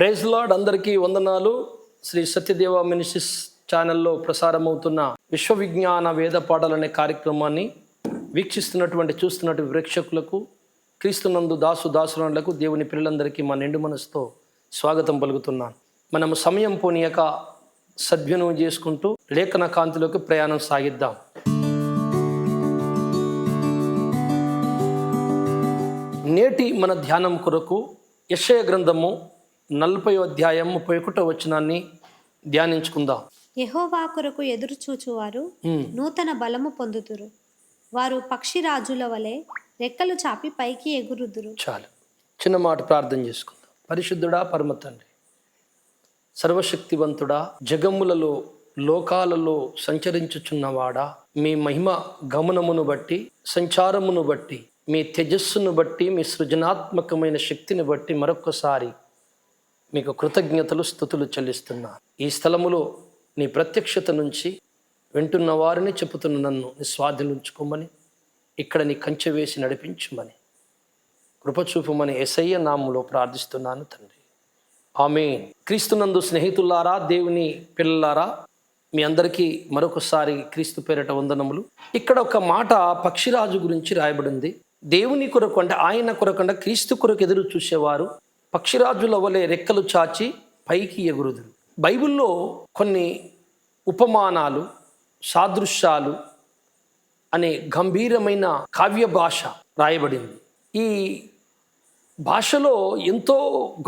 Praise lord, అందరికీ వందనాలు. Shri Satyadeva ministries ఛానల్లో ప్రసారమవుతున్న విశ్వవిజ్ఞాన వేద పాఠాలు అనే కార్యక్రమాన్ని చూస్తున్నటువంటి ప్రేక్షకులకు, క్రీస్తునందు దాసురాళ్లకు, దేవుని పిల్లలందరికీ మా నిండు మనసుతో స్వాగతం పలుకుతున్నాను. మనము సమయం పోనీయక సద్వినియోగం చేసుకుంటూ లేఖన కాంతిలోకి ప్రయాణం సాగిద్దాం. నేటి మన ధ్యానం కొరకు యెషయా గ్రంథము 40వ అధ్యాయం 31వ వచనాన్ని ధ్యానించుకుందాం. యెహోవా కొరకు ఎదురు చూచువారు నూతన బలము పొందుదురు. వారు పక్షిరాజుల వలె రెక్కలు చాపి పైకి ఎగురుదురు. చాలు, చిన్న మాట ప్రార్థన చేసుకుందాం. పరిశుద్ధుడా, పరమ తండ్రి, సర్వశక్తివంతుడా, జగములలో లోకాలలో సంచరించుచున్నవాడా, మీ మహిమ గమనమును బట్టి, సంచారమును బట్టి, మీ తేజస్సును బట్టి, మీ సృజనాత్మకమైన శక్తిని బట్టి మరొక్కసారి మీకు కృతజ్ఞతలు, స్తుతులు చెల్లిస్తున్నా. ఈ స్థలములో నీ ప్రత్యక్షత నుంచి వింటున్న వారిని, చెప్పుతున్న నన్ను నీ స్వాధీనించుకోమని, ఇక్కడ నీ కంచె వేసి నడిపించుమని, కృపచూపమని యేసయ్య నామములో ప్రార్థిస్తున్నాను తండ్రి, ఆమేన్. క్రీస్తునందు స్నేహితులారా, దేవుని పిల్లలారా, మీ అందరికీ మరొకసారి క్రీస్తు పేరిట వందనములు. ఇక్కడ ఒక మాట పక్షిరాజు గురించి రాయబడింది. దేవుని కొరకు అంటే ఆయన కొరకు అంటే క్రీస్తు కొరకు ఎదురు చూసేవారు పక్షిరాజుల వలె రెక్కలు చాచి పైకి ఎగురుదురు. బైబిల్లో కొన్ని ఉపమానాలు, సాదృశ్యాలు అనే గంభీరమైన కావ్య భాష రాయబడింది. ఈ భాషలో ఎంతో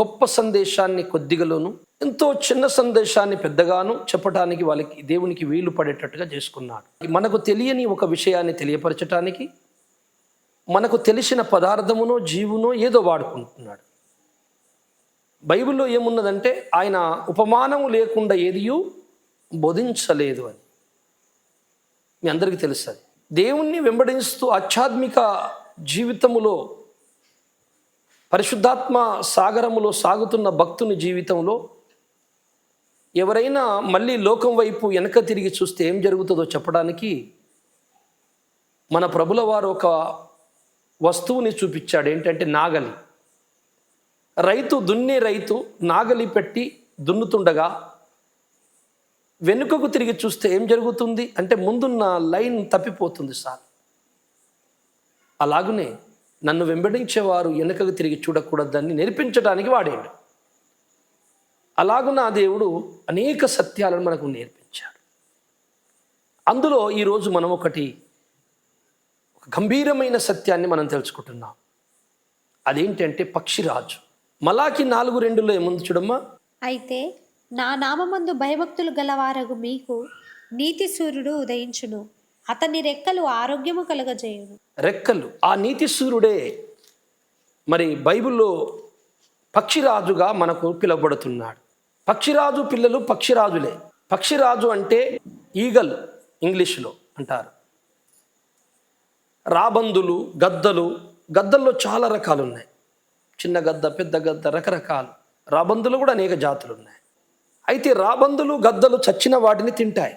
గొప్ప సందేశాన్ని కొద్దిగలోను, ఎంతో చిన్న సందేశాన్ని పెద్దగాను చెప్పటానికి వాళ్ళకి దేవునికి వీలు పడేటట్టుగా చేసుకున్నాడు. మనకు తెలియని ఒక విషయాన్ని తెలియపరచటానికి మనకు తెలిసిన పదార్థమునో జీవునో ఏదో వాడుకుంటున్నాడు. బైబిల్లో ఏమున్నదంటే ఆయన ఉపమానము లేకుండా ఏదియూ బోధించలేదు అని మీ అందరికీ తెలుస్తుంది. దేవుణ్ణి వెంబడిస్తూ ఆధ్యాత్మిక జీవితములో, పరిశుద్ధాత్మ సాగరములో సాగుతున్న భక్తుని జీవితంలో ఎవరైనా మళ్ళీ లోకం వైపు వెనక తిరిగి చూస్తే ఏం జరుగుతుందో చెప్పడానికి మన ప్రభుల వారు ఒక వస్తువుని చూపించాడు. ఏంటంటే నాగలి. దున్నే రైతు నాగలి పెట్టి దున్నుతుండగా వెనుకకు తిరిగి చూస్తే ఏం జరుగుతుంది అంటే ముందున్న లైన్ తప్పిపోతుంది సార్. అలాగనే నన్ను వెంబడించేవారు వెనుకకు తిరిగి చూడకూడదని నేర్పించడానికి వాడాడు. అలాగున దేవుడు అనేక సత్యాలను మనకు నేర్పించాడు. అందులో ఈరోజు మనం ఒక గంభీరమైన సత్యాన్ని మనం తెలుసుకుంటున్నాం. అదేంటంటే పక్షిరాజు. మలాకి 4:2 ఏముంది చూడమ్మా. అయితే నా నామమందు భయభక్తులు గలవారగు మీకు నీతి సూర్యుడు ఉదయించును, అతని రెక్కలు ఆరోగ్యము కలుగజేయును. రెక్కలు, ఆ నీతి సూర్యుడే మరి బైబిల్లో పక్షిరాజుగా మనకు పిలువబడుతున్నాడు. పక్షిరాజు పిల్లలు పక్షిరాజులే. పక్షిరాజు అంటే ఈగల్ ఇంగ్లీష్లో అంటారు. రాబందులు, గద్దల్లో చాలా రకాలు ఉన్నాయి. చిన్న గద్ద, పెద్ద గద్ద, రకరకాలు. రాబందులు కూడా అనేక జాతులు ఉన్నాయి. అయితే రాబందులు, గద్దలు చచ్చిన వాటిని తింటాయి.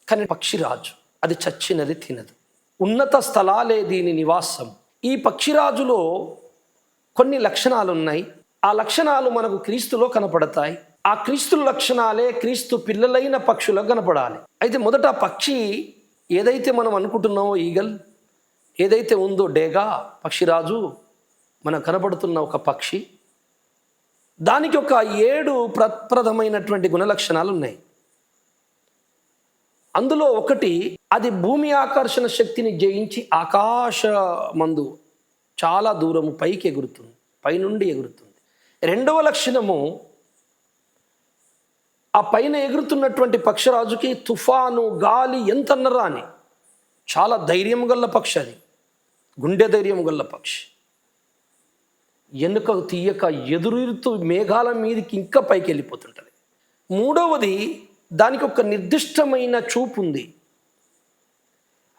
కానీ పక్షిరాజు అది చచ్చినది తినదు. ఉన్నత స్థలాలే దీని నివాసం. ఈ పక్షిరాజులో కొన్ని లక్షణాలు ఉన్నాయి. ఆ లక్షణాలు మనకు క్రీస్తులో కనపడతాయి. ఆ క్రీస్తు లక్షణాలే క్రీస్తు పిల్లలైన పక్షులకు కనపడాలి. అయితే మొదట పక్షి ఏదైతే మనం అనుకుంటున్నామో, ఈగల్ ఏదైతే ఉందో, డేగా పక్షిరాజు మనకు కనపడుతున్న ఒక పక్షి, దానికి ఒక 7 ప్రప్రదమైనటువంటి గుణలక్షణాలు ఉన్నాయి. అందులో ఒకటి, అది భూమి ఆకర్షణ శక్తిని జయించి ఆకాశమందు చాలా దూరము పైకి ఎగురుతుంది, పైనుండి ఎగురుతుంది. రెండవ లక్షణము, ఆ పైన ఎగురుతున్నటువంటి పక్షిరాజుకి తుఫాను, గాలి ఎంతన్నరా అని చాలా ధైర్యం గల్ల పక్షి. అది గుండె ధైర్యం గల్ల పక్షి. వెనుక తీయక ఎదురుతూ మేఘాల మీదకి ఇంకా పైకి వెళ్ళిపోతుంటుంది. మూడవది, దానికి ఒక నిర్దిష్టమైన చూపు ఉంది.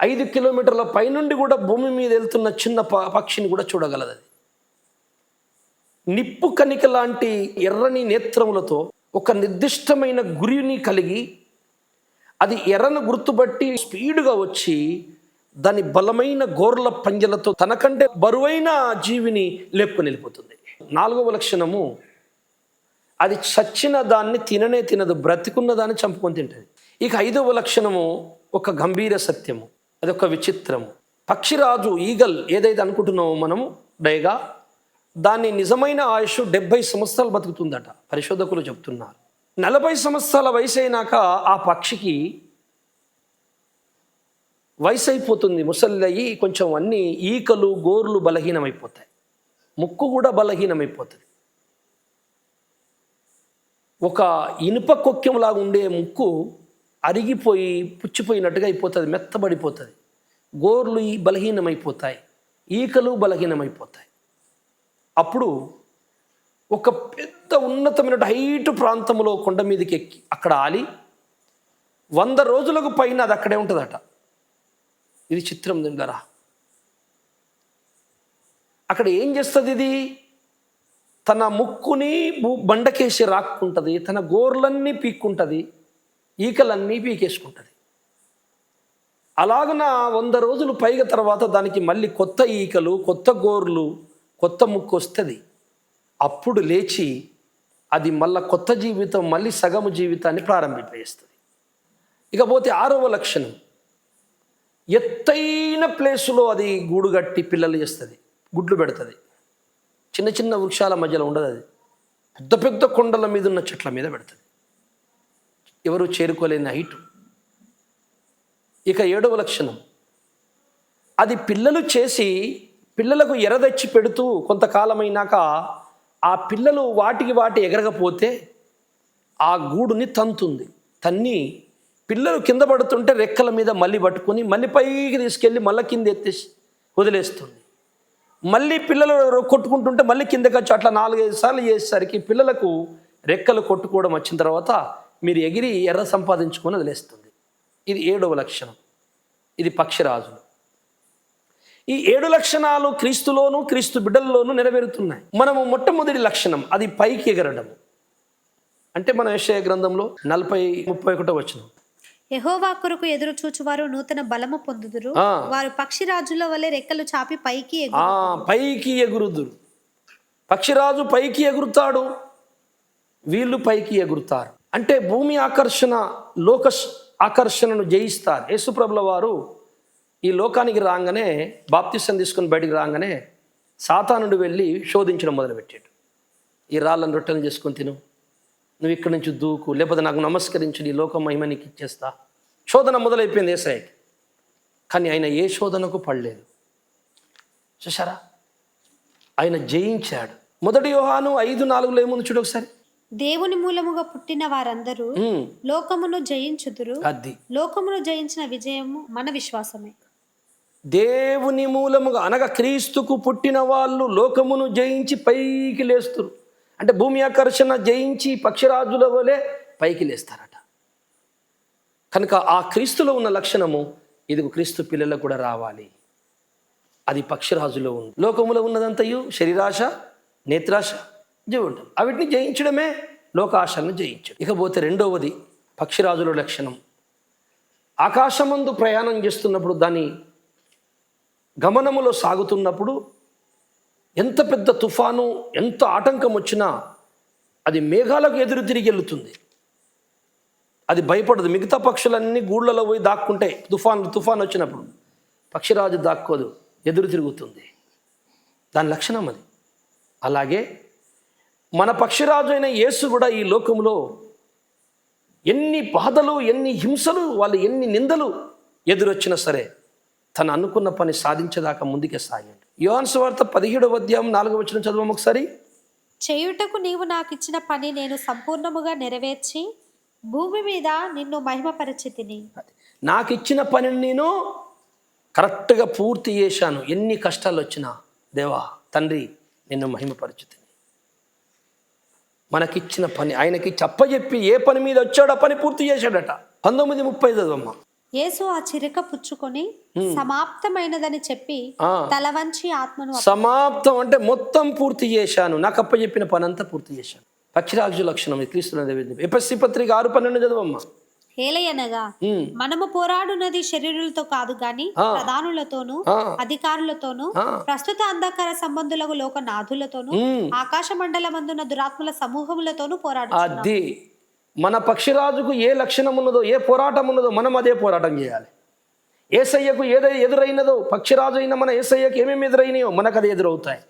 5 కిలోమీటర్ల పైనుండి కూడా భూమి మీద వెళ్తున్న చిన్న పక్షిని కూడా చూడగలదు. అది నిప్పు కణిక లాంటి ఎర్రని నేత్రములతో ఒక నిర్దిష్టమైన గురిని కలిగి, అది ఎర్రను గుర్తుపట్టి స్పీడ్గా వచ్చి దాని బలమైన గోర్ల పంజలతో తనకంటే బరువైన జీవిని లేపుకొని వెళ్ళిపోతుంది. 4వ లక్షణము, అది చచ్చిన దాన్ని తిననే తినదు, బ్రతికున్న దాన్ని చంపుకొని తింటుంది. ఇక 5వ లక్షణము ఒక గంభీర సత్యము, అదొక విచిత్రము. పక్షిరాజు ఈగల్ ఏదైతే అనుకుంటున్నామో మనము డైగా, దాని నిజమైన ఆయుష్ 70 సంవత్సరాలు బతుకుతుందట పరిశోధకులు చెప్తున్నారు. 40 సంవత్సరాల వయసు అయినాక ఆ పక్షికి వయసు అయిపోతుంది, ముసలి కొంచెం అన్ని ఈకలు గోర్లు బలహీనమైపోతాయి, ముక్కు కూడా బలహీనమైపోతుంది. ఒక ఇనుప కొక్కెంలాగా ఉండే ముక్కు అరిగిపోయి పుచ్చిపోయినట్టుగా అయిపోతుంది, మెత్తబడిపోతుంది, గోర్లు బలహీనమైపోతాయి, ఈకలు బలహీనమైపోతాయి. అప్పుడు ఒక పెద్ద ఉన్నతమైన హైట్ ప్రాంతంలో కొండ మీదకి ఎక్కి అక్కడ ఆలి 100 రోజులకు పైన అది అక్కడే ఉంటుందట. ఇది చిత్రం దగ్గర. అక్కడ ఏం చేస్తుంది ఇది? తన ముక్కుని బండకేసి రాక్కుంటుంది, తన గోర్లన్నీ పీక్కుంటుంది, ఈకలన్నీ పీకేసుకుంటుంది. అలాగున 100 రోజులు పైగా తర్వాత దానికి మళ్ళీ కొత్త ఈకలు, కొత్త గోర్లు, కొత్త ముక్కు వస్తుంది. అప్పుడు లేచి అది మళ్ళీ కొత్త జీవితం, మళ్ళీ సగము జీవితాన్ని ప్రారంభింపేస్తుంది. ఇకపోతే 6వ లక్షణం, ఎత్తైన ప్లేసులో అది గూడు కట్టి పిల్లలు చేస్తుంది, గుడ్లు పెడుతుంది. చిన్న చిన్న వృక్షాల మధ్యలో ఉండదు, అది పెద్ద పెద్ద కొండల మీద ఉన్న చెట్ల మీద పెడుతుంది, ఎవరు చేరుకోలేని హైటు. ఇక 7వ లక్షణం, అది పిల్లలు చేసి పిల్లలకు ఎరదచ్చి పెడుతూ కొంతకాలమైనాక ఆ పిల్లలు వాటి ఎగరకపోతే ఆ గూడుని తంతుంది. తన్ని పిల్లలు కింద పడుతుంటే రెక్కల మీద మళ్ళీ పట్టుకొని మళ్ళీ పైకి తీసుకెళ్ళి మళ్ళీ కింద ఎత్తేసి వదిలేస్తుంది. మళ్ళీ పిల్లలు కొట్టుకుంటుంటే మళ్ళీ కిందకి వచ్చి అట్లా 4-5 సార్లు చేసేసరికి పిల్లలకు రెక్కలు కొట్టుకోవడం వచ్చిన తర్వాత మీరు ఎగిరి ఎర్ర సంపాదించుకొని వదిలేస్తుంది. ఇది 7వ లక్షణం. ఇది పక్షిరాజులు. ఈ 7 లక్షణాలు క్రీస్తులోను క్రీస్తు బిడ్డల్లోనూ నెరవేరుతున్నాయి. మనము మొట్టమొదటి లక్షణం అది పైకి ఎగరడం. అంటే మన యెషయా గ్రంథంలో 40:31 వచనం, యెహోవా కొరకు ఎదురు చూచువారు నూతన బలము పొందుదురు, వారు పక్షిరాజుల వలె రెక్కలు చాపి పైకి ఎగురుదురు. పక్షిరాజు పైకి ఎగురుతాడు, వీళ్ళు పైకి ఎగురుతారు. అంటే భూమి ఆకర్షణ, లోక ఆకర్షణను జయిస్తారు. యేసుప్రభుల వారు ఈ లోకానికి రాగానే, బాప్తిసం తీసుకొని బయటికి రాగానే సాతానుడు వెళ్ళి శోధించడం మొదలుపెట్టాడు. ఈ రాళ్ళను రొట్టెలను చేసుకొని తిను, నువ్వు ఇక్కడి నుంచి దూకు, లేకపోతే నాకు నమస్కరించు, నీ లోక మహిమ నీకు ఇచ్చేస్తా. శోధన మొదలైపోయింది యేసయ్యకి. కానీ ఆయన ఏ శోధనకు పడలేదు. చూసారా, ఆయన జయించాడు. 1 యోహాను 5:4 ఏముంది చూడు ఒకసారి. దేవుని మూలముగా పుట్టిన వారందరూ లోకమును జయించుదురు, అది లోకమును జయించిన విజయము మన విశ్వాసమే. దేవుని మూలముగా అనగా క్రీస్తుకు పుట్టిన వాళ్ళు లోకమును జయించి పైకి లేస్తారు. అంటే భూమి ఆకర్షణ జయించి పక్షిరాజుల వలె పైకి లేస్తారట. కనుక ఆ క్రీస్తులో ఉన్న లక్షణము ఇదిగో క్రీస్తు పిల్లలకు కూడా రావాలి. అది పక్షిరాజులో ఉంది. లోకములో ఉన్నదంతయు శరీరాశ, నేత్రాశ, జీవుడు, అవిటిని జయించడమే లోకాశలను జయించడం. ఇకపోతే 2వది పక్షిరాజుల లక్షణం, ఆకాశమందు ప్రయాణం చేస్తున్నప్పుడు, దాని గమనములో సాగుతున్నప్పుడు ఎంత పెద్ద తుఫాను, ఎంత ఆటంకం వచ్చినా అది మేఘాలకు ఎదురు తిరిగి వెళ్తుంది. అది భయపడదు. మిగతా పక్షులన్నీ గూళ్ళలో పోయి దాక్కుంటాయి. తుఫాన్ వచ్చినప్పుడు పక్షిరాజు దాక్కోదు, ఎదురు తిరుగుతుంది. దాని లక్షణం అది. అలాగే మన పక్షిరాజు అయిన యేసు కూడా ఈ లోకంలో ఎన్ని బాధలు, ఎన్ని హింసలు, వాళ్ళు ఎన్ని నిందలు ఎదురొచ్చినా సరే తను అనుకున్న పని సాధించేదాకా ముందుకే సాగాడు. యోహాను సువార్త 17వ అధ్యాయం 4వ వచనం చదవం ఒకసారి. చేయుటకు నీవు నాకు ఇచ్చిన పని నేను సంపూర్ణముగా నెరవేర్చి భూమి మీద నిన్ను మహిమపరచితిని. నాకు ఇచ్చిన పనిని నేను కరెక్ట్గా పూర్తి చేశాను. ఎన్ని కష్టాలు వచ్చినా దేవా తండ్రి నిన్ను మహిమపరచితిని. మనకిచ్చిన పని ఆయనకి చెప్పజెప్పి ఏ పని మీద వచ్చాడో ఆ పని పూర్తి చేశాడట. 19:30 చదవమ్మా. యేసు ఆ చిరక పుచ్చుకొని సమాప్తమైనదని చెప్పి తల వంచి ఆత్మను. సమాప్తం అంటే మొత్తం పూర్తి చేశాను, నాకు అప్పచెప్పిన పని అంతా పూర్తి చేశాను. పక్షిరాజు లక్షణం క్రీస్తున్న. ఎఫెసీ పత్రిక 6:12 చదవమ్మా. ఏలయనగా మనము పోరాడున్నది శరీరులతో కాదు గాని ప్రధానులతోనూ అధికారులతోనూ ప్రస్తుత అంధకార సంబంధులకు లోకనాథులతోనూ ఆకాశ మండలమందున్న దురాత్మల సమూహములతోనూ పోరాడుచున్నాము. అది మన పక్షిరాజుకు ఏ లక్షణం ఉన్నదో, ఏ పోరాటం ఉన్నదో మనం అదే పోరాటం చేయాలి. యేసయ్యకు ఏదైతే ఎదురైనదో, పక్షిరాజు అయిన మన యేసయ్యకు ఏమేమి ఎదురైనాయో మనకు అది ఎదురవుతాయి.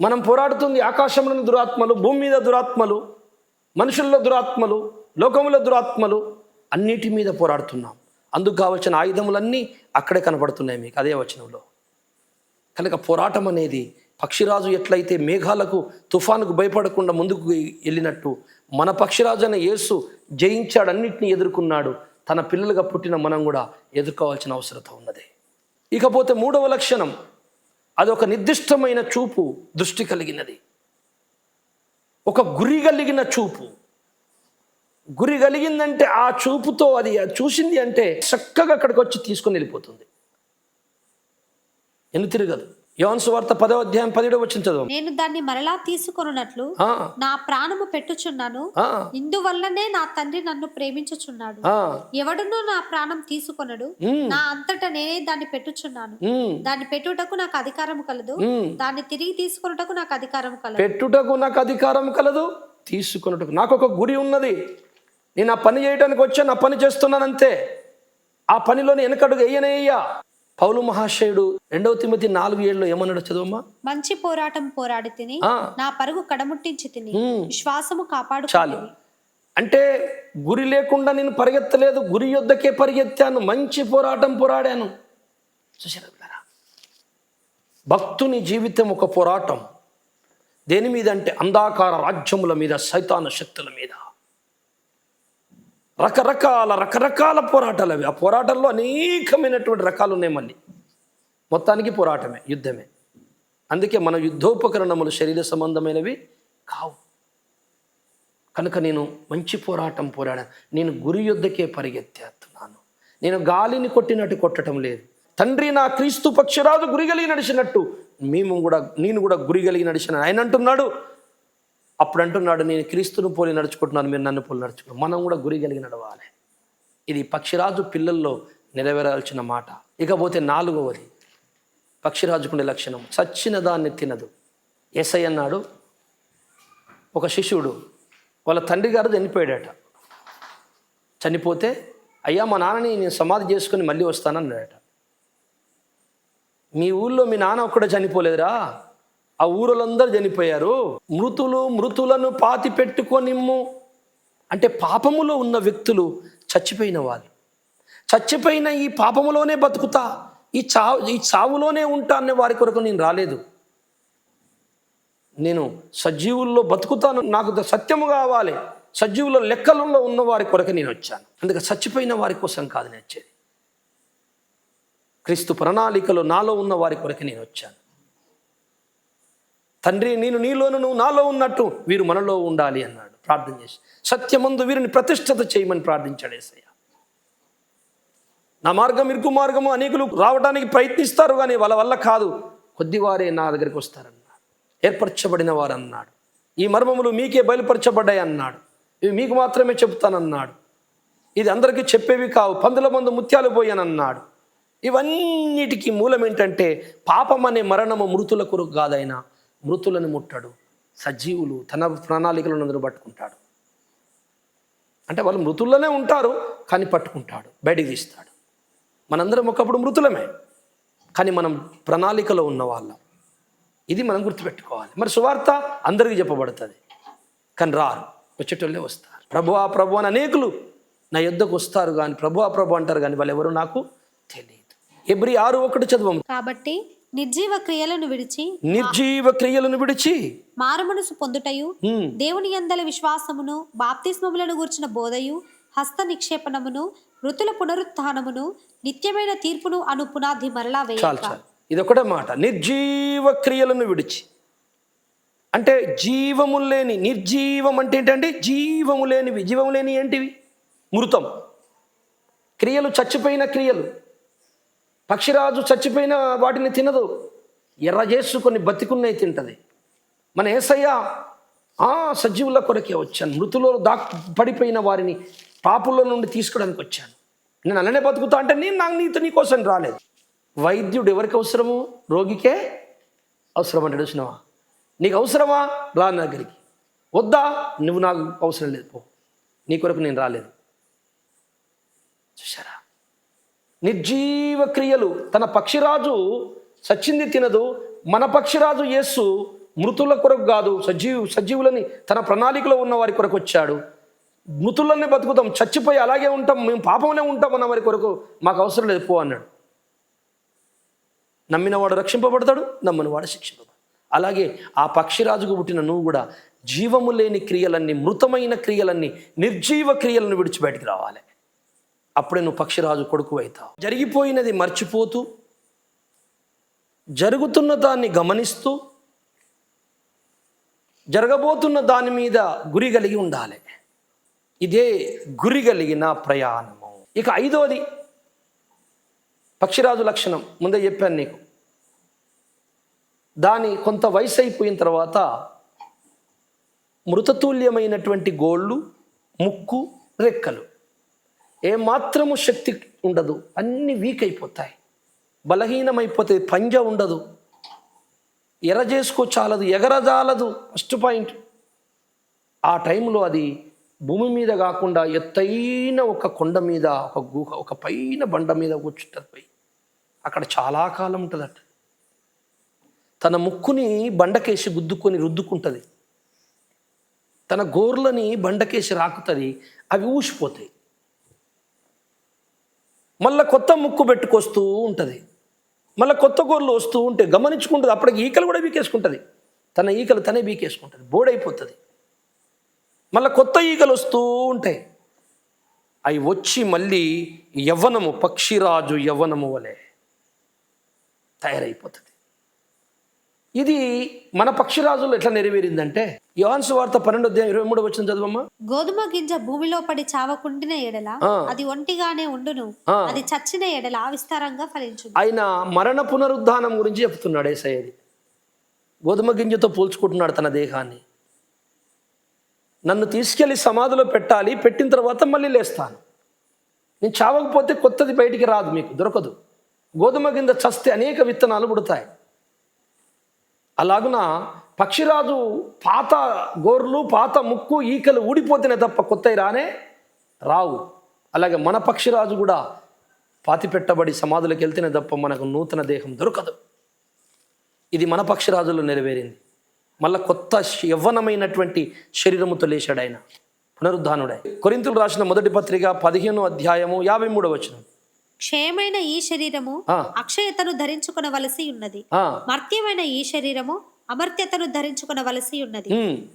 మనం పోరాడుతుంది ఆకాశంలోని దురాత్మలు, భూమి మీద దురాత్మలు, మనుషుల్లో దురాత్మలు, లోకముల దురాత్మలు, అన్నిటి మీద పోరాడుతున్నాం. అందుకు కావలసిన ఆయుధములన్నీ అక్కడే కనపడుతున్నాయి మీకు అదే వచనంలో. కనుక పోరాటం అనేది పక్షిరాజు ఎట్లయితే మేఘాలకు తుఫానుకు భయపడకుండా ముందుకు వెళ్ళినట్టు మన పక్షిరాజు అనే యేసు జయించాడు, అన్నిటినీ ఎదుర్కొన్నాడు. తన పిల్లలుగా పుట్టిన మనం కూడా ఎదుర్కోవాల్సిన అవసరం ఉన్నది. ఇకపోతే మూడవ లక్షణం, అదొక నిర్దిష్టమైన చూపు, దృష్టి కలిగినది, ఒక గురి కలిగిన చూపు. గురి కలిగిందంటే ఆ చూపుతో అది చూసింది అంటే చక్కగా అక్కడికి వచ్చి తీసుకొని వెళ్ళిపోతుంది, ఎన్ను తిరగదు. యోహాను సువార్త 10వ అధ్యాయం 17వ వచనం చదువు. నేను దాన్ని మరలా తీసుకొనున్నట్లు నా ప్రాణము పెట్టుచున్నాను, ఇందువల్లనే నా తండ్రి నన్ను ప్రేమించుచున్నాడు. ఎవడునూ నా ప్రాణం తీసుకొనడు, నా అంతటా నేనే దాన్ని పెట్టుచున్నాను. దాన్ని పెట్టుటకు నాకు అధికారం కలదు, దాన్ని తిరిగి తీసుకొనుటకు నాకు అధికారం కలదు. పెట్టుటకు నాకు అధికారం కలదు, తీసుకొనుటకు నాకు ఒక గురి ఉన్నది. నేను ఆ పని చేయడానికి వచ్చాను, ఆ పని చేస్తున్నానంతే. ఆ పనిలోని వెనకడుగు వేయనేయ్యా. పౌలు మహాశయుడు 2వ తిమోతి 4:7 ఏమన్నాడు చదువమ్మా? మంచి పోరాటం పోరాడి తిని నా పరుగు కడముట్టించి తిని విశ్వాసము కాపాడు. చాలు. అంటే గురి లేకుండా నేను పరిగెత్తలేదు, గురి యొద్దకే పరిగెత్తాను, మంచి పోరాటం పోరాడాను. చూసారా? భక్తుని జీవితం ఒక పోరాటం. దేని మీద అంటే అంధకార రాజ్యముల మీద, సైతాను శక్తుల మీద. రకరకాల పోరాటాలు అవి. ఆ పోరాటంలో అనేకమైనటువంటి రకాలు ఉన్నాయి. మళ్ళీ మొత్తానికి పోరాటమే, యుద్ధమే. అందుకే మన యుద్ధోపకరణములు శరీర సంబంధమైనవి కావు. కనుక నేను మంచి పోరాటం పోరాడాను, నేను గురి యుద్ధకే పరిగెత్తేస్తున్నాను. నేను గాలిని కొట్టినట్టు కొట్టడం లేదు. తండ్రి నా క్రీస్తు పక్షిరాజు గురి కలిగి నడిచినట్టు నేను కూడా గురి కలిగి నడిచిన ఆయన అంటున్నాడు. అప్పుడు అంటున్నాడు, నేను క్రీస్తును పోలి నడుచుకుంటున్నాను, మీరు నన్ను పోలి నడుచుకుంటున్నాను. మనం కూడా గురి కలిగి నడవాలి. ఇది పక్షిరాజు పిల్లల్లో నెరవేరాల్సిన మాట. ఇకపోతే 4వది పక్షిరాజుకుండే లక్షణం, చచ్చిన దాన్ని తినదు. యేసయ్య అన్నాడు, ఒక శిష్యుడు వాళ్ళ తండ్రి గారు చనిపోయాడట. చనిపోతే అయ్యా మా నాన్నని నేను సమాధి చేసుకుని మళ్ళీ వస్తానన్నాడట. మీ ఊళ్ళో మీ నాన్న ఒక్కడే చనిపోలేదురా, ఆ ఊరులందరూ చనిపోయారు. మృతులను పాతి పెట్టుకొనిమ్ము అంటే పాపములో ఉన్న వ్యక్తులు చచ్చిపోయిన వాళ్ళు. చచ్చిపోయిన ఈ పాపములోనే బతుకుతా, ఈ చావులోనే ఉంటా అనే వారి కొరకు నేను రాలేదు. నేను సజీవుల్లో బతుకుతాను, నాకు సత్యము కావాలి, సజీవుల లెక్కలలో ఉన్న వారి కొరకు నేను వచ్చాను. అందుకే చచ్చిపోయిన వారి కోసం కాదు నేను వచ్చేది. క్రీస్తు ప్రణాళికలో నాలో ఉన్న వారి కొరకు నేను వచ్చాను. తండ్రి నేను నీలోను, నువ్వు నాలో ఉన్నట్టు వీరు మనలో ఉండాలి అన్నాడు. ప్రార్థన చేసి సత్యమందు వీరిని ప్రతిష్ఠిత చేయమని ప్రార్థించాడు యేసయ్య. నా మార్గం ఇరుకు మార్గము, అనేకులు రావడానికి ప్రయత్నిస్తారు కానీ వాళ్ళ వల్ల కాదు, కొద్దివారే నా దగ్గరికి వస్తారన్నాడు. ఏర్పరచబడిన వారు అన్నాడు. ఈ మర్మములు మీకే బయలుపరచబడ్డాయి అన్నాడు. ఇవి మీకు మాత్రమే చెబుతానన్నాడు. ఇది అందరికీ చెప్పేవి కావు, 100 మంది ముత్యాలు పోయానన్నాడు. ఇవన్నిటికీ మూలం ఏంటంటే పాపం అనే మరణము మృతుల కొరకు కాదైనా మృతులను ముట్టడు, సజీవులు తన ప్రణాళికలను పట్టుకుంటాడు. అంటే వాళ్ళు మృతుల్లోనే ఉంటారు కానీ పట్టుకుంటాడు, బయటికి తీస్తాడు. మనందరం ఒకప్పుడు మృతులమే కానీ మనం ప్రణాళికలో ఉన్న వాళ్ళం. ఇది మనం గుర్తుపెట్టుకోవాలి. మరి సువార్త అందరికీ చెప్పబడుతుంది కానీ రారు, వచ్చేటోళ్ళే వస్తారు. ప్రభువా ప్రభు అని అనేకులు నా యొద్దకు వస్తారు కానీ ప్రభువా ప్రభు అంటారు కానీ వాళ్ళు ఎవరు నాకు తెలియదు. హెబ్రీ 6:1 చదవము. కాబట్టి నిర్జీవ క్రియలను విడిచి మారుమనసు పొందుటయు, దేవుని యందలి విశ్వాసమును, బాప్తిస్మములను గూర్చిన బోధయు, హస్త నిక్షేపణమును, మృతుల పునరుత్థానమును, నిత్యమైన తీర్పును అను పునాది మరలా వేయాలి. ఇదొకటే మాట, నిర్జీవ క్రియలను విడిచి. అంటే జీవము లేని, నిర్జీవం అంటే ఏంటంటే జీవము లేనివి. జీవము లేని ఏంటివి? మృతం క్రియలు, చచ్చిపోయిన క్రియలు. పక్షిరాజు చచ్చిపోయిన వాటిని తినదు, ఎర్ర చేసుకొని బతికున్నవి తింటది. మన యేసయ్య సజీవుల కొరకే వచ్చాను, మృతులో పడిపోయిన వారిని పాపుల నుండి తీసుకోవడానికి వచ్చాను. నేను అలానే బతుకుతా అంటే నీ కోసం రాలేదు. వైద్యుడు ఎవరికి అవసరము? రోగికే అవసరం అంటాడు. చూసినావా? నీకు అవసరమా? రా నా దగ్గరికి. వద్దా? నువ్వు నాకు అవసరం లేదు, పో, నీ కొరకు నేను రాలేదు. చూసారా? నిర్జీవ క్రియలు. తన పక్షిరాజు సచ్చింది తినదు. మన పక్షిరాజు యేసు మృతుల కొరకు కాదు, సజీవులని తన ప్రణాళికలో ఉన్న వారి కొరకు వచ్చాడు. మృతులనే బతుకుతాం, చచ్చిపోయి అలాగే ఉంటాం, మేము పాపంలోనే ఉంటాం అన్న వారి కొరకు మాకు అవసరం లేదు, పో అన్నాడు. నమ్మినవాడు రక్షింపబడతాడు, నమ్మనివాడు శిక్షింపబడతాడు. అలాగే ఆ పక్షిరాజుకు పుట్టిన నువ్వు కూడా జీవము లేని క్రియలన్నీ, మృతమైన క్రియలన్నీ, నిర్జీవ క్రియలను విడిచి బయటికి రావాలి. అప్పుడే నువ్వు పక్షిరాజు కొడుకు అవుతావు. జరిగిపోయినది మర్చిపోతూ, జరుగుతున్న దాన్ని గమనిస్తూ, జరగబోతున్న దాని మీద గురి కలిగి ఉండాలి. ఇదే గురి కలిగిన ప్రయాణము. ఇక 5వది పక్షిరాజు లక్షణం ముందే చెప్పాను నీకు. దాని కొంత వయసు అయిపోయిన తర్వాత మృతతుల్యమైనటువంటి గోళ్ళు, ముక్కు, రెక్కలు, ఏమాత్రము శక్తి ఉండదు, అన్నీ వీక్ అయిపోతాయి, బలహీనమైపోతాయి, పంజ ఉండదు, ఎర చేసుకోచాలదు, ఎగరజాలదు. First point. ఆ టైంలో అది భూమి మీద కాకుండా ఎత్తైన ఒక కొండ మీద, ఒక గుహ, ఒక పైన బండ మీద కూర్చుంటుంది. పోయి అక్కడ చాలా కాలం ఉంటుందట. తన ముక్కుని బండకేసి గుద్దుకొని రుద్దుకుంటుంది, తన గోర్లని బండకేసి రాకుతుంది, అవి ఊసిపోతాయి. మళ్ళీ కొత్త ముక్కు పెట్టుకొస్తూ ఉంటుంది, మళ్ళీ కొత్త గోర్లు వస్తూ ఉంటే గమనించుకుంటుంది. అప్పటికి ఈకలు కూడా బీకేసుకుంటుంది, తన ఈకలు తనే బీకేసుకుంటుంది, బోడైపోతుంది. మళ్ళీ కొత్త ఈకలు వస్తూ ఉంటాయి, అవి వచ్చి మళ్ళీ యవ్వనము, పక్షిరాజు యవ్వనము వలె తయారైపోతుంది. ఇది మన పక్షిరాజులో ఎట్లా నెరవేరిందంటే, యోహాను సువార్త 12:23 చదవమ్మా. గోధుమ గింజ భూమిలో పడి చావకుండిన ఎడల అది ఒంటిగానే ఉండును, అది చచ్చిన ఎడల విస్తారంగా ఫలించును. ఆయన మరణ పునరుద్ధానం గురించి చెప్తున్నాడు యేసయ్యది. గోధుమ గింజతో పోల్చుకుంటున్నాడు తన దేహాన్ని. నన్ను తీసుకెళ్ళి సమాధిలో పెట్టాలి, పెట్టిన తర్వాత మళ్ళీ లేస్తాను. నేను చావకపోతే కొత్తది బయటికి రాదు, మీకు దొరకదు. గోధుమ గింజ చస్తే అనేక విత్తనాలు పుడతాయి. అలాగున పక్షిరాజు పాత గోర్లు, పాత ముక్కు, ఈకలు ఊడిపోతేనే తప్ప కొత్తవి రావు. అలాగే మన పక్షిరాజు కూడా పాతి పెట్టబడి సమాధులకు వెళ్తేనే తప్ప మనకు నూతన దేహం దొరకదు. ఇది మన పక్షిరాజులో నెరవేరింది. మళ్ళా కొత్త యవ్వనమైనటువంటి శరీరముతో లేచాడు ఆయన, పునరుద్ధానుడై. కొరింథీయులకు రాసిన మొదటి పత్రిక 15:53 క్షయమైన ఈ శరీరము అక్షయతను ధరించుకొనవలసి ఉన్నది, మర్త్యమైన ఈ శరీరము అమర్త్యతను ధరించుకొనవలసి ఉన్నది.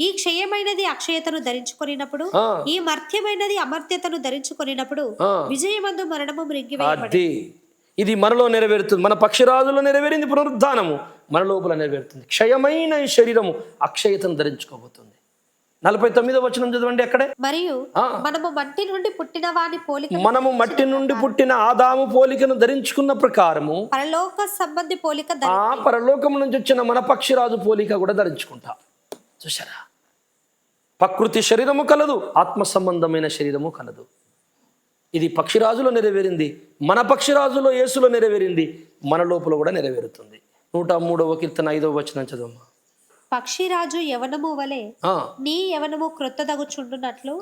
ఈ క్షయమైనది అక్షయతను ధరించుకొనినప్పుడు, ఈ మర్త్యమైనది అమర్త్యతను ధరించుకొనినప్పుడు విజయమందు మరణము మృంగివేయబడింది. ఇది మనలో నెరవేరుతుంది. మన పక్షిరాజులో నెరవేరింది పునరుద్ధానము, మన లోపల నెరవేరుతుంది. క్షయమైన ఈ శరీరము అక్షయతను ధరించుకోబోతుంది. 49 చదవండి అక్కడే. మరియు మనము మట్టి నుండి పుట్టిన వాని పోలిక, మనము మట్టి నుండి పుట్టిన ఆదాము పోలికను ధరించుకున్న ప్రకారము పరలోక సంబంధి పోలిక, పరలోకం నుంచి వచ్చిన మన పక్షిరాజు పోలిక కూడా ధరించుకుంటాం. చూసారా? ప్రకృతి శరీరము కలదు, ఆత్మ సంబంధమైన శరీరము కలదు. ఇది పక్షిరాజులో నెరవేరింది, మన పక్షిరాజులో యేసులో నెరవేరింది, మన లోపల కూడా నెరవేరుతుంది. 103వ కీర్తన 5వ వచనం చదవమ్మా. పక్షిరాజు యవనము వలె నీ యవనము క్రొత్తదగుచుండునట్లు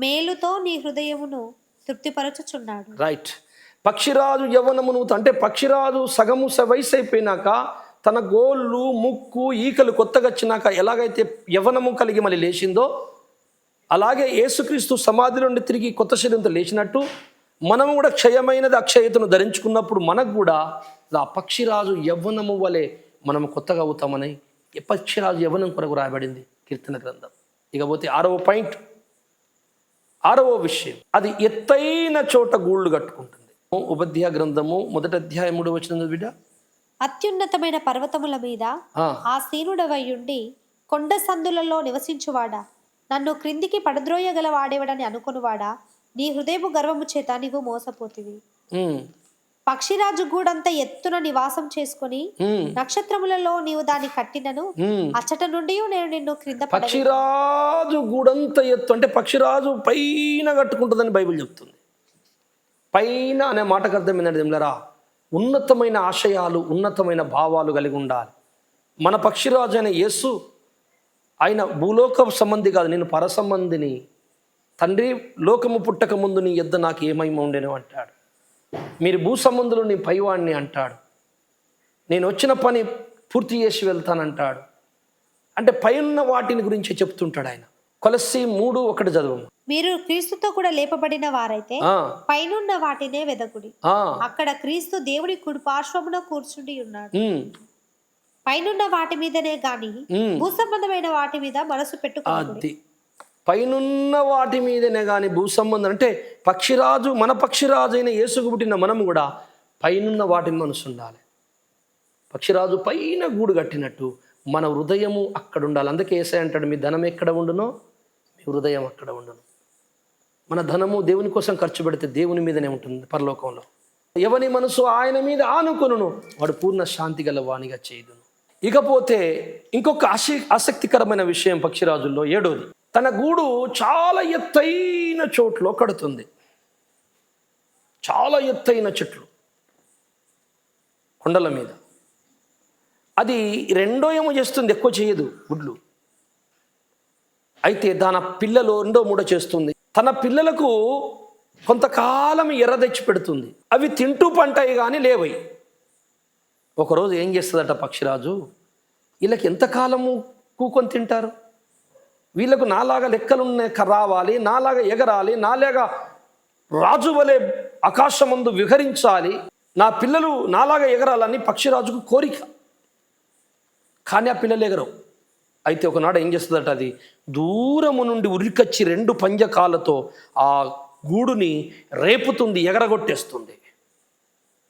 మేలుతో నీ హృదయమును తృప్తిపరచుచున్నాడు. రైట్. పక్షిరాజు యవనమును అంటే పక్షిరాజు సగము వయసు అయిపోయినాక తన గోళ్ళు, ముక్కు, ఈకలు కొత్తగా వచ్చినాక ఎలాగైతే యవనము కలిగి మళ్ళీ లేచిందో, అలాగే యేసుక్రీస్తు సమాధి నుండి తిరిగి కొత్త శరీరంతో లేచినట్టు మనము కూడా క్షయమైనది అక్షయతను ధరించుకున్నప్పుడు మనకు కూడా ఆ పక్షిరాజు యవ్వనము వలె మనము కొత్తగా అవుతామని పక్షిరాజు యవ్వనం కొరకు రాయబడింది కీర్తన గ్రంథం. ఇకపోతే 6వ పాయింట్, 6వ విషయం, అది ఎత్తైన చోట గూళ్ళు కట్టుకుంటుంది. ఉపధ్యాయ గ్రంథము 1వ అధ్యాయం 3వ వచనం బిడ్డ. అత్యున్నతమైన పర్వతముల మీద ఆసీనుడవయ్యుండి కొండ సందులలో నివసించువాడా, నన్ను క్రిందికి పడద్రోయగల వాడేవాడని అనుకునివాడా, నీ హృదయపు గర్వము చేత నీవు మోసపోతివి. పక్షిరాజు గూడంతా ఎత్తున నివాసం చేసుకుని నక్షత్రములలో నీవు దాన్ని కట్టినను అచ్చట నుండి నేను నిన్ను క్రింద పక్షిరాజు గూడంతా ఎత్తు అంటే పక్షిరాజు పైన కట్టుకుంటుందని బైబిల్ చెప్తుంది. పైన అనే మాటకు అర్థం ఏంటంటే ఏమిలరా, ఉన్నతమైన ఆశయాలు, ఉన్నతమైన భావాలు కలిగి ఉండాలి. మన పక్షిరాజు అయిన యేసు ఆయన భూలోక సంబంధి కాదు, నేను పరసంబంధిని. తండ్రి, లోకము పుట్టక ముందు నీ యొద్ద నాకు ఏమైమ ఉండేను అంటాడు. మీరు భూ సంబంధులు నీ పైవాణ్ణి అంటాడు. నేను వచ్చిన పని పూర్తి చేసి వెళ్తానంటాడు. అంటే పైన వాటిని గురించి చెప్తుంటాడు ఆయన. కొలస్సీ 3:1 చదువు. మీరు క్రీస్తుతో కూడా లేపబడిన వారైతే పైనున్న వాటినే వెదకుడి, అక్కడ క్రీస్తు దేవుడి కుడి పార్శ్వమున కూర్చుండి ఉన్నాడు. పైనున్న వాటి మీదనే గాని భూ సంబంధమైన వాటి మీద మనసు పెట్టుకోండి. పైనున్న వాటి మీదనే కానీ భూ సంబంధం అంటే పక్షిరాజు, మన పక్షిరాజు అయిన యేసుకు పుట్టిన మనము కూడా పైనున్న వాటి మనసు ఉండాలి. పక్షిరాజు పైన గూడు కట్టినట్టు మన హృదయము అక్కడ ఉండాలి. అందుకే యేసయ్య అంటాడు, మీ ధనం ఎక్కడ ఉండునో మీ హృదయం అక్కడ ఉండును. మన ధనము దేవుని కోసం ఖర్చు పెడితే దేవుని మీదనే ఉంటుంది పరలోకంలో. ఎవని మనసు ఆయన మీద ఆనుకొనును వాడు పూర్ణ శాంతి గల వానిగా చేయుదును. ఇకపోతే ఇంకొక ఆసక్తికరమైన విషయం పక్షిరాజుల్లో 7వది, తన గూడు చాలా ఎత్తైన చోట్లో కడుతుంది. చాలా ఎత్తైన చెట్లు, కొండల మీద. అది రెండో ఏమో చేస్తుంది, ఎక్కువ చేయదు గుడ్లు. అయితే దాని పిల్లలు 2, 3 చేస్తుంది. తన పిల్లలకు కొంతకాలం ఎర్ర తెచ్చి పెడుతుంది. అవి తింటూ పంటాయి కానీ లేవై. ఒకరోజు ఏం చేస్తుందట పక్షిరాజు, వీళ్ళకి ఎంతకాలము కూకొని తింటారు, వీళ్ళకు నాలాగా లెక్కలున్న రావాలి, నాలాగా ఎగరాలి, నాలాగా రాజు వలె ఆకాశమందు విహరించాలి, నా పిల్లలు నాలాగా ఎగరాలని పక్షిరాజుకు కోరిక. కానీ ఆ పిల్లలు ఎగరవు. అయితే ఒకనాడు ఏం చేస్తుందట, అది దూరము నుండి ఉరికొచ్చి 2 పంజకాలతో ఆ గూడుని రేపుతుంది, ఎగరగొట్టేస్తుంది.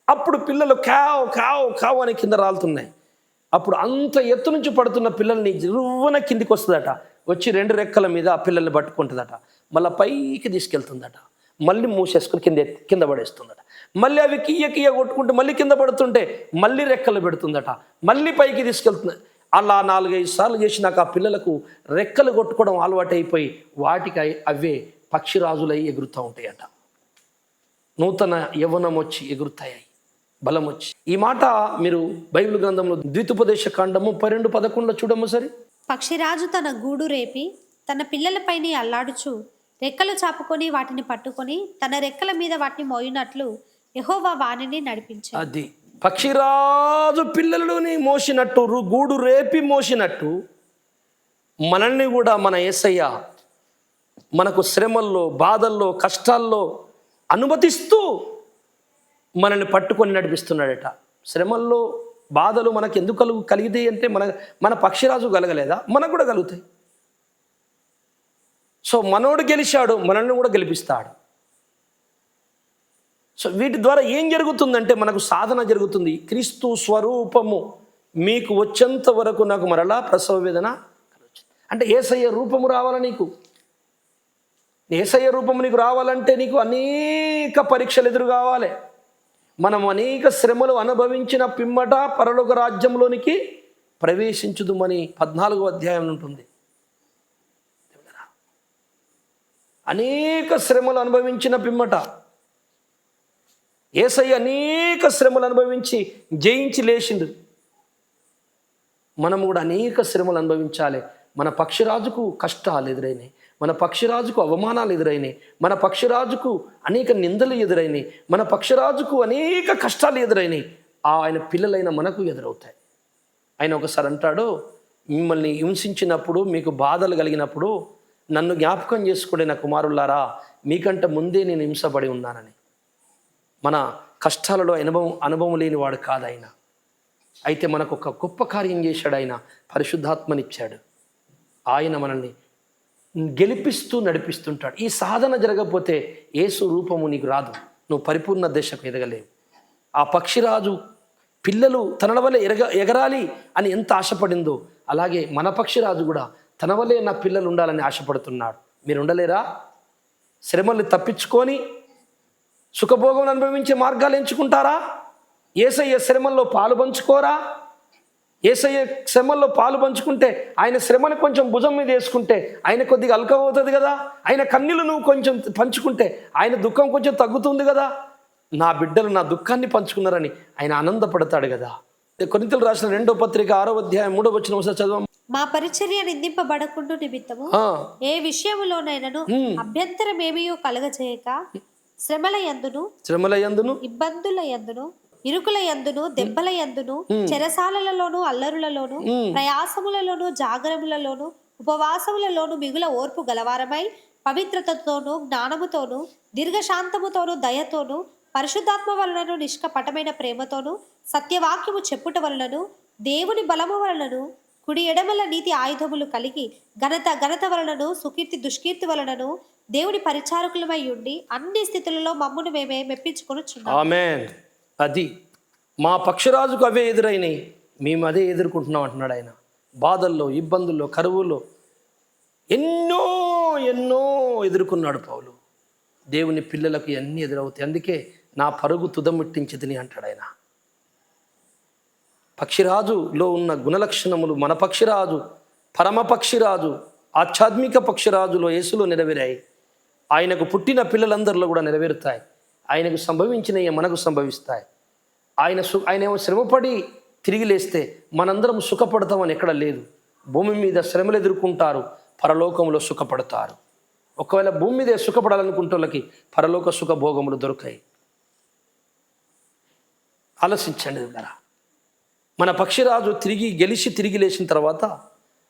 అప్పుడు పిల్లలు కావ్ కావ్ కావ్ అని కింద రాలుతున్నాయి. అప్పుడు అంత ఎత్తు నుంచి పడుతున్న పిల్లల్ని రువ్వన కిందికి వస్తుందట, వచ్చి 2 రెక్కల మీద ఆ పిల్లల్ని పట్టుకుంటుందట, మళ్ళీ పైకి తీసుకెళ్తుందట, మళ్ళీ మూసేసుకుని కింద పడేస్తుందట. మళ్ళీ అవి కియ్య కొట్టుకుంటే మళ్ళీ కింద పడుతుంటే మళ్ళీ రెక్కలు పెడుతుందట, మళ్ళీ పైకి తీసుకెళ్తుంది. అలా 4-5 సార్లు చేసినాక ఆ పిల్లలకు రెక్కలు కొట్టుకోవడం అలవాటైపోయి వాటికి అవే పక్షిరాజులై ఎగురుతూ ఉంటాయట. నూతన యవ్వనం వచ్చి ఎగురుతాయి, బలం వచ్చి. ఈ మాట మీరు బైబిల్ గ్రంథంలో ద్వితోపదేశ కాండము 12:11 చూడము సరి. పక్షిరాజు తన గూడు రేపి తన పిల్లలపైన అల్లాడుచు రెక్కలు చాపుకొని వాటిని పట్టుకొని తన రెక్కల మీద వాటిని మోయినట్లు యెహోవా వానిని నడిపించాడు. అది పక్షిరాజు పిల్లలని మోసినట్టు, గూడు రేపి మోసినట్టు మనల్ని కూడా మన యేసయ్య మనకు శ్రమల్లో, బాధల్లో, కష్టాల్లో అనుమతిస్తూ మనల్ని పట్టుకొని నడిపిస్తున్నాడట. శ్రమల్లో, బాధలు మనకు ఎందుకు కలిగితే అంటే మన పక్షిరాజు కలగలేదా, మనకు కూడా కలుగుతాయి. సో మనోడు గెలిచాడు, మనల్ని కూడా గెలిపిస్తాడు. సో వీటి ద్వారా ఏం జరుగుతుందంటే మనకు సాధన జరుగుతుంది. క్రీస్తు స్వరూపము మీకు వచ్చేంత వరకు నాకు మరలా ప్రసవ వేదన అంటే యేసయ్య రూపము రావాలా నీకు. యేసయ్య రూపము నీకు రావాలంటే నీకు అనేక పరీక్షలు ఎదురు కావాలి. మనం అనేక శ్రమలు అనుభవించిన పిమ్మట పరలోక రాజ్యంలోనికి ప్రవేశించుదుమని 14వ అధ్యాయం ఉంటుంది. అనేక శ్రమలు అనుభవించిన పిమ్మట యేసయ్య అనేక శ్రమలు అనుభవించి జయించి లేచిండు. మనం కూడా అనేక శ్రమలు అనుభవించాలి. మన పక్షిరాజుకు కష్టాలు ఎదురైనాయి, మన పక్షిరాజుకు అవమానాలు ఎదురైనాయి, మన పక్షిరాజుకు అనేక నిందలు ఎదురైనాయి, మన పక్షిరాజుకు అనేక కష్టాలు ఎదురైనాయి. ఆయన పిల్లలైన మనకు ఎదురవుతాయి. ఆయన ఒకసారి అంటాడు, మిమ్మల్ని హింసించినప్పుడు, మీకు బాధలు కలిగినప్పుడు నన్ను జ్ఞాపకం చేసుకునే నా కుమారులారా, మీకంటే ముందే నేను హింసపడి ఉన్నానని. మన కష్టాలలో అనుభవం లేనివాడు కాదు ఆయన. అయితే మనకు ఒక గొప్ప కార్యం చేశాడు ఆయన, పరిశుద్ధాత్మనిచ్చాడు. ఆయన మనల్ని గెలిపిస్తూ నడిపిస్తుంటాడు. ఈ సాధన జరగకపోతే యేసు రూపము నీకు రాదు, నువ్వు పరిపూర్ణ దశకు ఎదగలేవు. ఆ పక్షిరాజు పిల్లలు తన వలె ఎగరాలి అని ఎంత ఆశపడిందో, అలాగే మన పక్షిరాజు కూడా తన వలె నా పిల్లలు ఉండాలని ఆశపడుతున్నాడు. మీరు ఉండలేరా? శ్రమల్ని తప్పించుకొని సుఖభోగం అనుభవించే మార్గాలు ఎంచుకుంటారా? యేసయ్య శ్రమల్లో పాలు పంచుకోరా? యేసయ్య శ్రమల్లో పాలు పంచుకుంటే, ఆయన శ్రమను కొంచెం భుజం మీద వేసుకుంటే ఆయన కొద్దిగా అల్కమవుతుంది కదా. ఆయన కన్నీళ్ళు నువ్వు కొంచెం పంచుకుంటే ఆయన దుఃఖం కొంచెం తగ్గుతుంది కదా. నా బిడ్డలు నా దుఃఖాన్ని పంచుకున్నారని ఆయన ఆనందపడతాడు కదా. కొరింథీయులకు రాసిన 2వ పత్రిక 6వ అధ్యాయం 3వ వచనం ఒకసారి చదవం. మా పరిచర్య నిందింపబడకుండా నిమిత్తము ఏ విషయములోనైనను అభ్యంతరం ఏమీయో కలగజేయక శ్రమల యందును ఇబ్బందుల యందును ఇరుకుల యందును దెబ్బల యందును చెరసాలలలోను అల్లరులలోను ప్రయాసములలోను జాగరములలోను ఉపవాసములలోను మిగుల ఓర్పు గలవారమై పవిత్రతతోను జ్ఞానముతోను దీర్ఘశాంతముతోను దయతోను పరిశుద్ధాత్మ వలనను నిష్కపటమైన ప్రేమతోను సత్యవాక్యము చెప్పుట వలనను దేవుని బలము వలనను కుడి ఎడమల నీతి ఆయుధములు కలిగి ఘనత వలనను సుకీర్తి దుష్కీర్తి వలనను దేవుని పరిచారకులమై ఉండి అన్ని స్థితులలో మమ్మును మేమే మెప్పించుకొనుచున్నాము. ఆమేన్. అది మా పక్షరాజుకు అవే ఎదురైనాయి, మేము అదే ఎదుర్కొంటున్నాం అంటున్నాడు ఆయన. బాధల్లో, ఇబ్బందుల్లో, కరువుల్లో ఎన్నో ఎన్నో ఎదుర్కొన్నాడు పౌలు. దేవుని పిల్లలకు అన్నీ ఎదురవుతాయి. అందుకే నా పరుగు తుదముట్టించితిని అంటాడు ఆయన. పక్షిరాజులో ఉన్న గుణలక్షణములు మన పక్షిరాజు, పరమ పక్షిరాజు, ఆధ్యాత్మిక పక్షిరాజులో యేసులో నెరవేరాయి. ఆయనకు పుట్టిన పిల్లలందరిలో కూడా నెరవేరుతాయి. ఆయనకు సంభవించినవి మనకు సంభవిస్తాయి. ఆయన ఏమో శ్రమపడి తిరిగి లేస్తే మనందరం సుఖపడతామని ఎక్కడ లేదు. భూమి మీద శ్రమలు ఎదుర్కొంటారు, పరలోకంలో సుఖపడతారు. ఒకవేళ భూమి మీదే సుఖపడాలనుకుంటే వాళ్ళకి పరలోక సుఖభోగములు దొరకాయి. ఆలోచించండి కదా. మన పక్షిరాజు తిరిగి లేచిన తర్వాత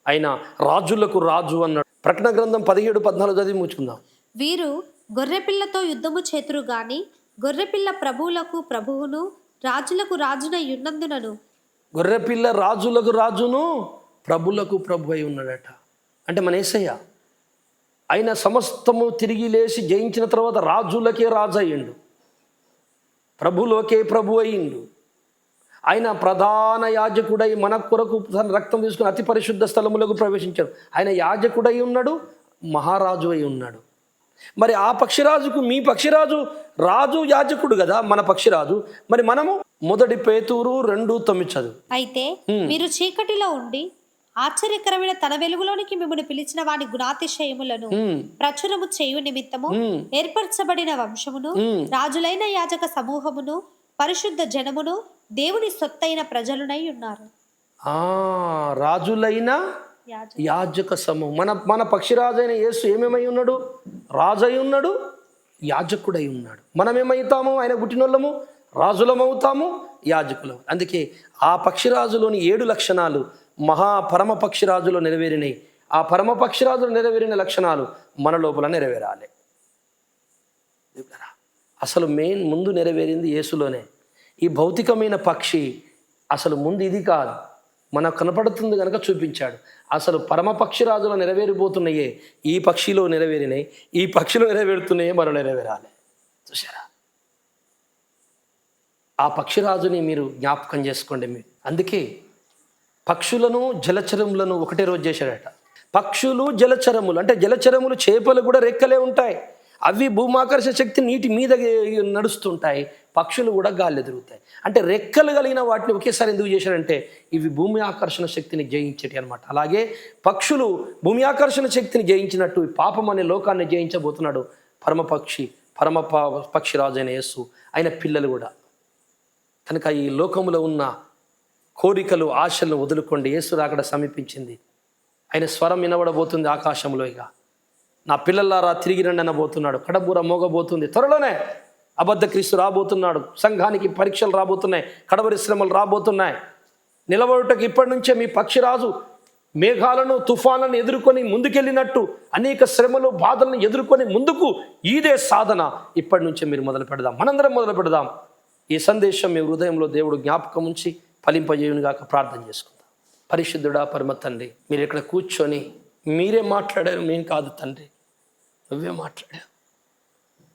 ఆయన రాజులకు రాజు అన్నాడు. ప్రకటన గ్రంథం 17:14 చదివి ముచ్చుకుందాం. వీరు గొర్రెపిల్లతో యుద్ధము చేతురు గాని గొర్రెపిల్ల ప్రభువులకు ప్రభువును రాజులకు రాజునై ఉన్నందునను. గొర్రెపిల్ల రాజులకు రాజును ప్రభులకు ప్రభు అయి ఉన్నాడట. అంటే మన యేసయ్య ఆయన సమస్తము తిరిగి లేచి జయించిన తర్వాత రాజులకే రాజు అయ్యిండు, ప్రభులోకే ప్రభు అయ్యిండు. ఆయన ప్రధాన యాజకుడై మన కొరకు తన రక్తం తీసుకుని అతి పరిశుద్ధ స్థలములకు ప్రవేశించాడు. ఆయన యాజకుడై ఉన్నాడు, మహారాజు అయి ఉన్నాడు. మరి ఆ పక్షిరాజుకు మీ పక్షిరాజు రాజు యాజకుడు కదా మన పక్షిరాజు. మరి మనము 1 పేతురు 2:9 చదువు. అయితే మీరు చీకటిలో ఉండి ఆశ్చర్యకరమైన తన వెలుగులోనికి మిమ్మల్ని పిలిచిన వాని గుణాతిశయములను ప్రచురము చేయు నిమిత్తము ఏర్పరచబడిన వంశమును రాజులైన యాజక సమూహమును పరిశుద్ధ జనమును దేవుని సొత్తైన ప్రజలునై ఉన్నారు. రాజులైన యాజక సమూహం. మన పక్షిరాజు అయిన యేసు ఏమేమై ఉన్నాడు? రాజు అయి ఉన్నాడు, యాజకుడై ఉన్నాడు. మనం ఏమవుతాము? ఆయన పుట్టినోళ్ళము రాజులమవుతాము, యాజకులం. అందుకే ఆ పక్షిరాజులోని 7 లక్షణాలు పరమ పక్షిరాజులో నెరవేరినాయి. ఆ పరమ పక్షిరాజులో నెరవేరిన లక్షణాలు మన లోపల నెరవేరాలి. అసలు ముందు నెరవేరింది యేసులోనే. ఈ భౌతికమైన పక్షి అసలు ముందు ఇది కాదు, మనకు కనపడుతుంది కనుక చూపించాడు. అసలు పరమ పక్షిరాజులో నెరవేరిపోతున్నాయే ఈ పక్షిలో నెరవేరినాయి, ఈ పక్షిలో నెరవేరుతున్నాయే మనం నెరవేరాలి. చూసారా? ఆ పక్షిరాజుని మీరు జ్ఞాపకం చేసుకోండి. మీరు అందుకే పక్షులను జలచరములను ఒకటే రోజు చేశాడట. పక్షులు జలచరములు అంటే జలచరములు, చేపలు కూడా రెక్కలే ఉంటాయి. అవి భూమాకర్షణ శక్తి నీటి మీద నడుస్తుంటాయి. పక్షులు కూడా గాలి తిరుగుతాయి. అంటే రెక్కలు కలిగిన వాటిని ఒకేసారి ఎందుకు చేశాడంటే ఇవి భూమి ఆకర్షణ శక్తిని జయించేటి అనమాట. అలాగే పక్షులు భూమి ఆకర్షణ శక్తిని జయించినట్టు పాపం అనే లోకాన్ని జయించబోతున్నాడు పరమ పక్షిరాజు అయిన యేసు. ఆయన పిల్లలు కూడా. కనుక ఈ లోకములో ఉన్న కోరికలు, ఆశలను వదులుకోండి. యేసు రాకడ సమీపించింది. ఆయన స్వరం వినబడబోతుంది ఆకాశంలో. ఇక నా పిల్లలారా తిరిగి రండి అనబోతున్నాడు. కడబూర మోగబోతుంది. త్వరలోనే అబద్ధ క్రీస్తు రాబోతున్నాడు. సంఘానికి పరీక్షలు రాబోతున్నాయి, కడవరి శ్రమలు రాబోతున్నాయి. నిలబడుటకు ఇప్పటి నుంచే మీ పక్షిరాజు మేఘాలను, తుఫాన్లను ఎదుర్కొని ముందుకెళ్ళినట్టు అనేక శ్రమలు, బాధలను ఎదుర్కొని ముందుకు ఇదే సాధన ఇప్పటి నుంచే మీరు మొదలు పెడదాం. మనందరం మొదలు పెడదాం. ఈ సందేశం మీ హృదయంలో దేవుడు జ్ఞాపకం ఉంచి ఫలింపజేయునిగాక ప్రార్థన చేసుకుందాం. పరిశుద్ధుడా పరమ తండ్రి, మీరు ఇక్కడ కూర్చొని మీరే మాట్లాడారు, నేను కాదు తండ్రి, నువ్వే మాట్లాడావు.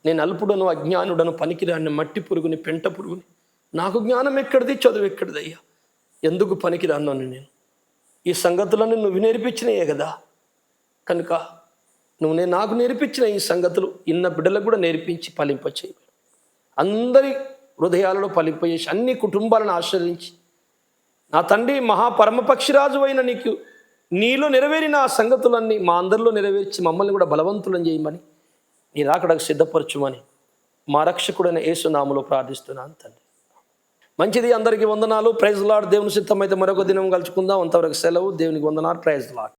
నేను అల్పుడను, అజ్ఞానుడను, పనికిరాని, మట్టి పురుగుని, పెంట పురుగుని, నాకు జ్ఞానం ఎక్కడిది, చదువు ఎక్కడిది అయ్యా, ఎందుకు పనికిరాను నేను? ఈ సంగతులను నువ్వు నేర్పించినయే కదా. కనుక నాకు నేర్పించిన ఈ సంగతులు ఇన్న బిడ్డలకు కూడా నేర్పించి ఫలింపచేయి. అందరి హృదయాలలో పలికిపోయేసి అన్ని కుటుంబాలను ఆశ్రయించి, నా తండ్రి మహాపరమపక్షిరాజు అయిన నీలో నెరవేరిన ఆ సంగతులన్నీ మా అందరిలో నెరవేర్చి మమ్మల్ని కూడా బలవంతులను చేయమని, నీ రాకడకు సిద్ధపరచుమని మా రక్షకుడైన యేసు నామములో ప్రార్థిస్తున్నాను తండ్రి. మంచిది, అందరికీ వందనాలు. Praise Lord. దేవుని చిత్తమైతే మరొక దినం కలుసుకుందాం. అంతవరకు సెలవు. దేవునికి వందనాలు. Praise lord.